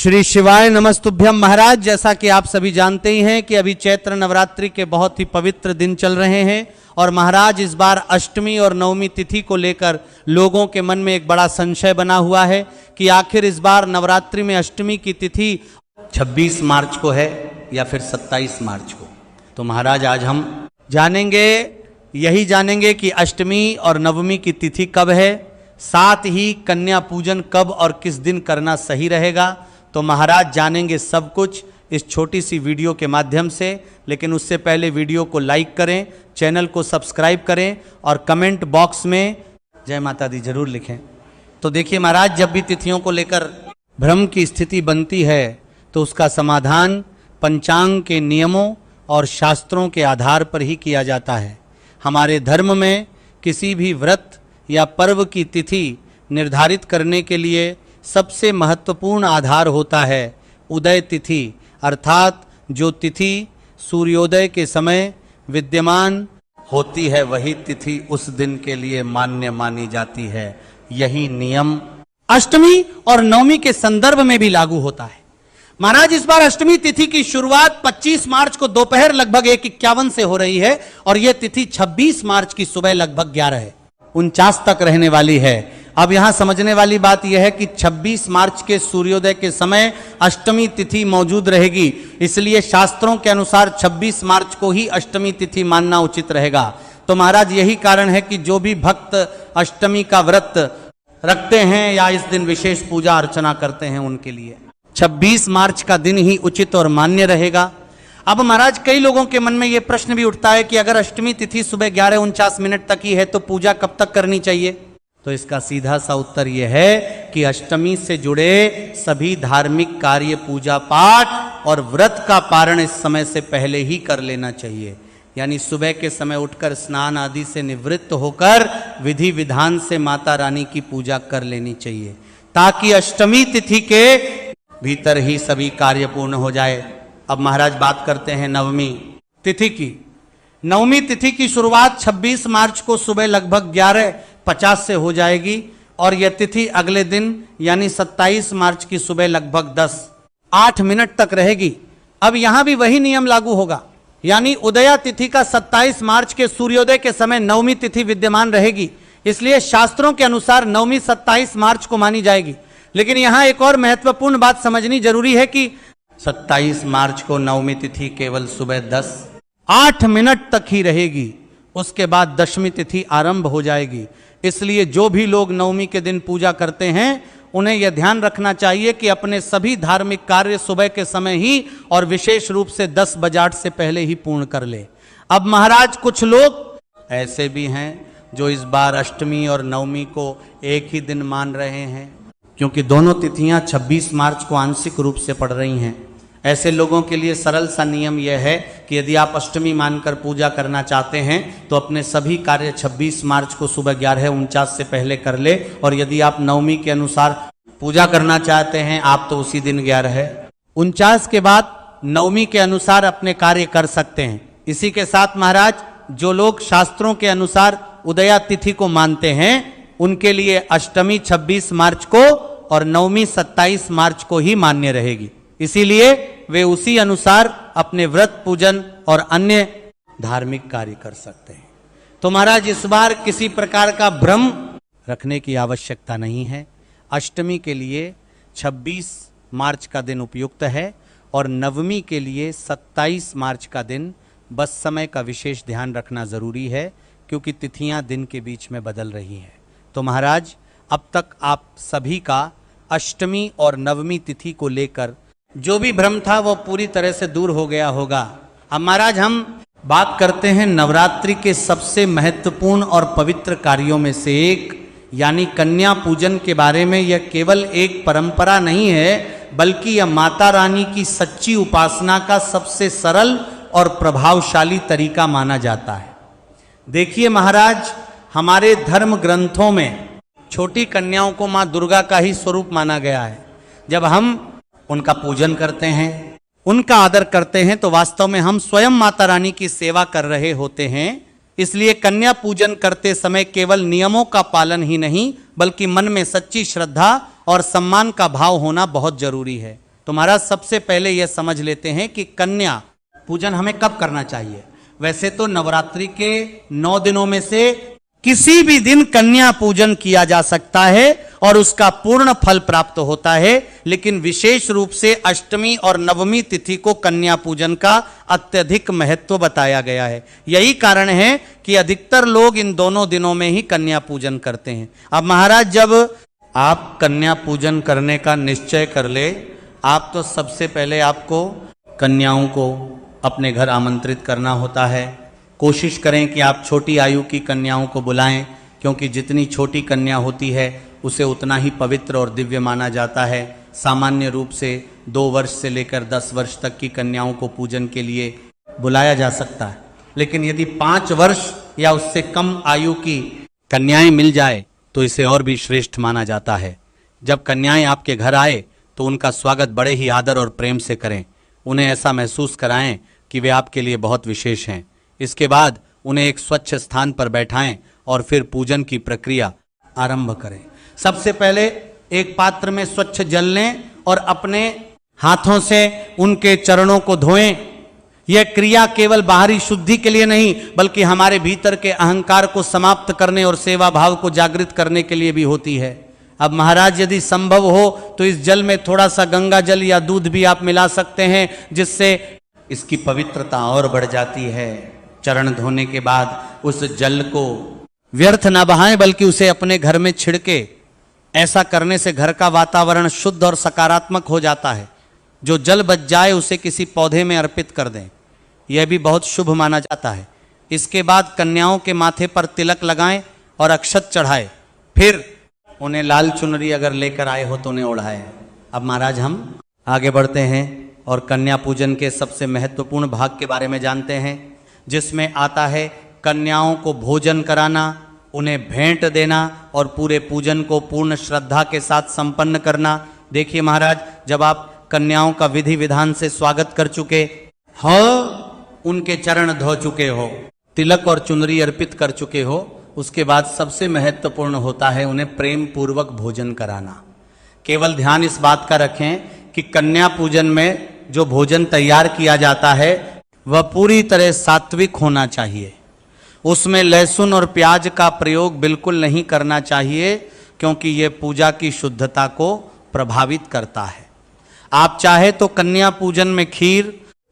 श्री शिवाय नमस्तुभ्यम। महाराज, जैसा कि आप सभी जानते ही हैं कि अभी चैत्र नवरात्रि के बहुत ही पवित्र दिन चल रहे हैं और महाराज इस बार अष्टमी और नवमी तिथि को लेकर लोगों के मन में एक बड़ा संशय बना हुआ है कि आखिर इस बार नवरात्रि में अष्टमी की तिथि 26 मार्च को है या फिर 27 मार्च को। तो महाराज आज हम जानेंगे कि अष्टमी और नवमी की तिथि कब है, साथ ही कन्या पूजन कब और किस दिन करना सही रहेगा। तो महाराज जानेंगे सब कुछ इस छोटी सी वीडियो के माध्यम से। लेकिन उससे पहले वीडियो को लाइक करें, चैनल को सब्सक्राइब करें और कमेंट बॉक्स में जय माता दी जरूर लिखें। तो देखिए महाराज, जब भी तिथियों को लेकर भ्रम की स्थिति बनती है तो उसका समाधान पंचांग के नियमों और शास्त्रों के आधार पर ही किया जाता है। हमारे धर्म में किसी भी व्रत या पर्व की तिथि निर्धारित करने के लिए सबसे महत्वपूर्ण आधार होता है उदय तिथि, अर्थात जो तिथि सूर्योदय के समय विद्यमान होती है वही तिथि उस दिन के लिए मान्य मानी जाती है। यही नियम अष्टमी और नवमी के संदर्भ में भी लागू होता है। महाराज, इस बार अष्टमी तिथि की शुरुआत 25 मार्च को दोपहर लगभग 1:51 से हो रही है और यह तिथि 26 मार्च की सुबह लगभग 11:49 तक रहने वाली है। अब यहां समझने वाली बात यह है कि 26 मार्च के सूर्योदय के समय अष्टमी तिथि मौजूद रहेगी, इसलिए शास्त्रों के अनुसार 26 मार्च को ही अष्टमी तिथि मानना उचित रहेगा। तो महाराज यही कारण है कि जो भी भक्त अष्टमी का व्रत रखते हैं या इस दिन विशेष पूजा अर्चना करते हैं उनके लिए 26 मार्च का दिन ही उचित और मान्य रहेगा। अब महाराज, कई लोगों के मन में यह प्रश्न भी उठता है कि अगर अष्टमी तिथि सुबह 11:49 तक ही है तो पूजा कब तक करनी चाहिए। तो इसका सीधा सा उत्तर यह है कि अष्टमी से जुड़े सभी धार्मिक कार्य, पूजा पाठ और व्रत का पारण इस समय से पहले ही कर लेना चाहिए। यानी सुबह के समय उठकर स्नान आदि से निवृत्त होकर विधि विधान से माता रानी की पूजा कर लेनी चाहिए, ताकि अष्टमी तिथि के भीतर ही सभी कार्य पूर्ण हो जाए। अब महाराज बात करते हैं नवमी तिथि की। नवमी तिथि की शुरुआत 26 मार्च को सुबह लगभग 11:50 से हो जाएगी और यह तिथि अगले दिन यानी 27 मार्च की सुबह लगभग 10:08 तक रहेगी। अब यहां भी वही नियम लागू होगा, यानी उदया तिथि का 27 मार्च के सूर्योदय के समय नवमी तिथि विद्यमान रहेगी, इसलिए शास्त्रों के अनुसार नवमी 27 मार्च को मानी जाएगी। लेकिन यहां एक और महत्वपूर्ण बात समझनी जरूरी है कि 27 मार्च को नवमी तिथि केवल सुबह 10:08 तक ही रहेगी, उसके बाद दशमी तिथि आरंभ हो जाएगी। इसलिए जो भी लोग नवमी के दिन पूजा करते हैं उन्हें यह ध्यान रखना चाहिए कि अपने सभी धार्मिक कार्य सुबह के समय ही और विशेष रूप से 10:00 से पहले ही पूर्ण कर ले। अब महाराज, कुछ लोग ऐसे भी हैं जो इस बार अष्टमी और नवमी को एक ही दिन मान रहे हैं, क्योंकि दोनों तिथियां 26 मार्च को आंशिक रूप से पड़ रही हैं। ऐसे लोगों के लिए सरल सा नियम यह है कि यदि आप अष्टमी मानकर पूजा करना चाहते हैं तो अपने सभी कार्य 26 मार्च को सुबह 11:49 से पहले कर ले, और यदि आप नवमी के अनुसार पूजा करना चाहते हैं आप तो उसी दिन 11:49 के बाद नवमी के अनुसार अपने कार्य कर सकते हैं। इसी के साथ महाराज, जो लोग शास्त्रों के अनुसार उदया तिथि को मानते हैं उनके लिए अष्टमी 26 मार्च को और नवमी 27 मार्च को ही मान्य रहेगी, इसीलिए वे उसी अनुसार अपने व्रत, पूजन और अन्य धार्मिक कार्य कर सकते हैं। तो महाराज, इस बार किसी प्रकार का भ्रम रखने की आवश्यकता नहीं है। अष्टमी के लिए 26 मार्च का दिन उपयुक्त है और नवमी के लिए 27 मार्च का दिन। बस समय का विशेष ध्यान रखना जरूरी है क्योंकि तिथियां दिन के बीच में बदल रही हैं। तो महाराज, अब तक आप सभी का अष्टमी और नवमी तिथि को लेकर जो भी भ्रम था वो पूरी तरह से दूर हो गया होगा। अब महाराज, हम बात करते हैं नवरात्रि के सबसे महत्वपूर्ण और पवित्र कार्यों में से एक यानी कन्या पूजन के बारे में। यह केवल एक परंपरा नहीं है बल्कि यह माता रानी की सच्ची उपासना का सबसे सरल और प्रभावशाली तरीका माना जाता है। देखिए महाराज, हमारे धर्म ग्रंथों में छोटी कन्याओं को मां दुर्गा का ही स्वरूप माना गया है। जब हम उनका पूजन करते हैं, उनका आदर करते हैं तो वास्तव में हम स्वयं माता रानी की सेवा कर रहे होते हैं। इसलिए कन्या पूजन करते समय केवल नियमों का पालन ही नहीं बल्कि मन में सच्ची श्रद्धा और सम्मान का भाव होना बहुत जरूरी है। तो महाराज सबसे पहले यह समझ लेते हैं कि कन्या पूजन हमें कब करना चाहिए। वैसे तो नवरात्रि के 9 दिनों में से किसी भी दिन कन्या पूजन किया जा सकता है और उसका पूर्ण फल प्राप्त होता है, लेकिन विशेष रूप से अष्टमी और नवमी तिथि को कन्या पूजन का अत्यधिक महत्व बताया गया है। यही कारण है कि अधिकतर लोग इन दोनों दिनों में ही कन्या पूजन करते हैं। अब महाराज जब आप कन्या पूजन करने का निश्चय कर ले, आप तो सबसे पहले आपको कन्याओं को अपने घर आमंत्रित करना होता है। कोशिश करें कि आप छोटी आयु की कन्याओं को बुलाएं, क्योंकि जितनी छोटी कन्या होती है उसे उतना ही पवित्र और दिव्य माना जाता है। सामान्य रूप से 2 वर्ष से लेकर 10 वर्ष तक की कन्याओं को पूजन के लिए बुलाया जा सकता है, लेकिन यदि 5 वर्ष या उससे कम आयु की कन्याएं मिल जाए तो इसे और भी श्रेष्ठ माना जाता है। जब कन्याएं आपके घर आए तो उनका स्वागत बड़े ही आदर और प्रेम से करें। उन्हें ऐसा महसूस कराएं कि वे आपके लिए बहुत विशेष हैं। इसके बाद उन्हें एक स्वच्छ स्थान पर बैठाएं और फिर पूजन की प्रक्रिया आरंभ करें। सबसे पहले एक पात्र में स्वच्छ जल लें और अपने हाथों से उनके चरणों को धोएं। यह क्रिया केवल बाहरी शुद्धि के लिए नहीं, बल्कि हमारे भीतर के अहंकार को समाप्त करने और सेवा भाव को जागृत करने के लिए भी होती है। अब महाराज यदि संभव हो तो इस जल में थोड़ा सा गंगा जल या दूध भी आप मिला सकते हैं, जिससे इसकी पवित्रता और बढ़ जाती है। चरण धोने के बाद उस जल को व्यर्थ ना बहाएं, बल्कि उसे अपने घर में छिड़के। ऐसा करने से घर का वातावरण शुद्ध और सकारात्मक हो जाता है। जो जल बच जाए उसे किसी पौधे में अर्पित कर दें, यह भी बहुत शुभ माना जाता है। इसके बाद कन्याओं के माथे पर तिलक लगाएं और अक्षत चढ़ाएं। फिर उन्हें लाल चुनरी अगर लेकर आए हो तो उन्हें ओढ़ाएं। अब महाराज हम आगे बढ़ते हैं और कन्या पूजन के सबसे महत्वपूर्ण भाग के बारे में जानते हैं, जिसमें आता है कन्याओं को भोजन कराना, उन्हें भेंट देना और पूरे पूजन को पूर्ण श्रद्धा के साथ संपन्न करना। देखिए महाराज, जब आप कन्याओं का विधि विधान से स्वागत कर चुके हो, उनके चरण धो चुके हो, तिलक और चुनरी अर्पित कर चुके हो, उसके बाद सबसे महत्वपूर्ण होता है उन्हें प्रेम पूर्वक भोजन कराना। केवल ध्यान इस बात का रखें कि कन्या पूजन में जो भोजन तैयार किया जाता है वह पूरी तरह सात्विक होना चाहिए। उसमें लहसुन और प्याज का प्रयोग बिल्कुल नहीं करना चाहिए, क्योंकि यह पूजा की शुद्धता को प्रभावित करता है। आप चाहे तो कन्या पूजन में खीर,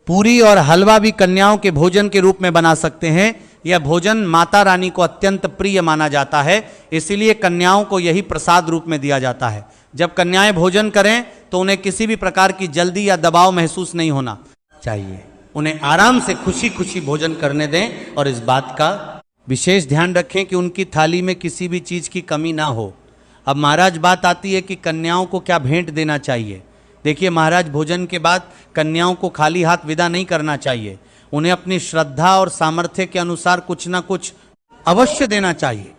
पूरी और हलवा भी कन्याओं के भोजन के रूप में बना सकते हैं। यह भोजन माता रानी को अत्यंत प्रिय माना जाता है, इसीलिए कन्याओं को यही प्रसाद रूप में दिया जाता है। जब कन्याएं भोजन करें तो उन्हें किसी भी प्रकार की जल्दी या दबाव महसूस नहीं होना चाहिए। उन्हें आराम से खुशी खुशी भोजन करने दें और इस बात का विशेष ध्यान रखें कि उनकी थाली में किसी भी चीज की कमी ना हो। अब महाराज बात आती है कि कन्याओं को क्या भेंट देना चाहिए। देखिए महाराज, भोजन के बाद कन्याओं को खाली हाथ विदा नहीं करना चाहिए। उन्हें अपनी श्रद्धा और सामर्थ्य के अनुसार कुछ ना कुछ अवश्य देना चाहिए।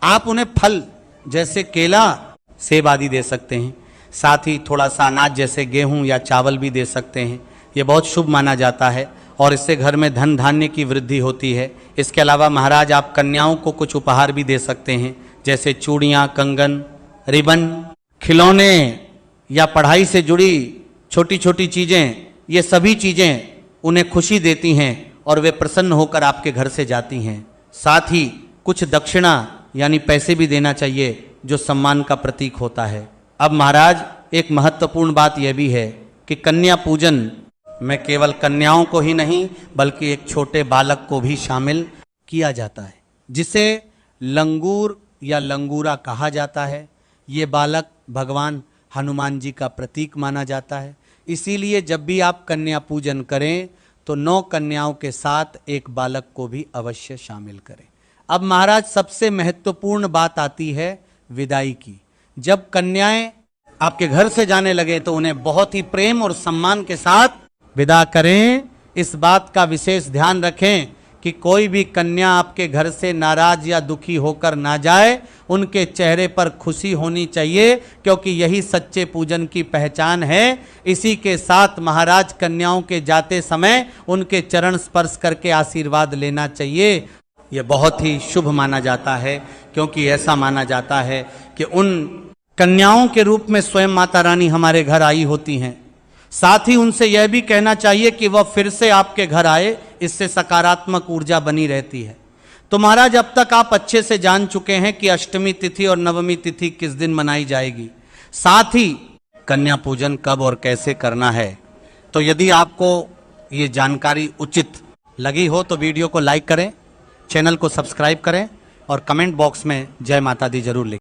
आप उन्हें फल जैसे केला, सेब आदि दे सकते हैं, साथ ही थोड़ा सा अनाज जैसे गेहूं या चावल भी दे सकते हैं। यह बहुत शुभ माना जाता है और इससे घर में धन धान्य की वृद्धि होती है। इसके अलावा महाराज आप कन्याओं को कुछ उपहार भी दे सकते हैं, जैसे चूड़ियाँ, कंगन, रिबन, खिलौने या पढ़ाई से जुड़ी छोटी छोटी चीज़ें। ये सभी चीज़ें उन्हें खुशी देती हैं और वे प्रसन्न होकर आपके घर से जाती हैं। साथ ही कुछ दक्षिणा यानी पैसे भी देना चाहिए, जो सम्मान का प्रतीक होता है। अब महाराज एक महत्वपूर्ण बात यह भी है कि कन्या पूजन में केवल कन्याओं को ही नहीं, बल्कि एक छोटे बालक को भी शामिल किया जाता है, जिसे लंगूर या लंगूरा कहा जाता है। ये बालक भगवान हनुमान जी का प्रतीक माना जाता है। इसीलिए जब भी आप कन्या पूजन करें तो 9 कन्याओं के साथ एक बालक को भी अवश्य शामिल करें। अब महाराज सबसे महत्वपूर्ण बात आती है विदाई की। जब कन्याएं आपके घर से जाने लगे तो उन्हें बहुत ही प्रेम और सम्मान के साथ विदा करें। इस बात का विशेष ध्यान रखें कि कोई भी कन्या आपके घर से नाराज या दुखी होकर ना जाए। उनके चेहरे पर खुशी होनी चाहिए, क्योंकि यही सच्चे पूजन की पहचान है। इसी के साथ महाराज कन्याओं के जाते समय उनके चरण स्पर्श करके आशीर्वाद लेना चाहिए। यह बहुत ही शुभ माना जाता है, क्योंकि ऐसा माना जाता है कि उन कन्याओं के रूप में स्वयं माता रानी हमारे घर आई होती हैं। साथ ही उनसे यह भी कहना चाहिए कि वह फिर से आपके घर आए, इससे सकारात्मक ऊर्जा बनी रहती है। तो महाराज अब तक आप अच्छे से जान चुके हैं कि अष्टमी तिथि और नवमी तिथि किस दिन मनाई जाएगी, साथ ही कन्या पूजन कब और कैसे करना है। तो यदि आपको ये जानकारी उचित लगी हो तो वीडियो को लाइक करें, चैनल को सब्सक्राइब करें और कमेंट बॉक्स में जय माता दी जरूर लिखें।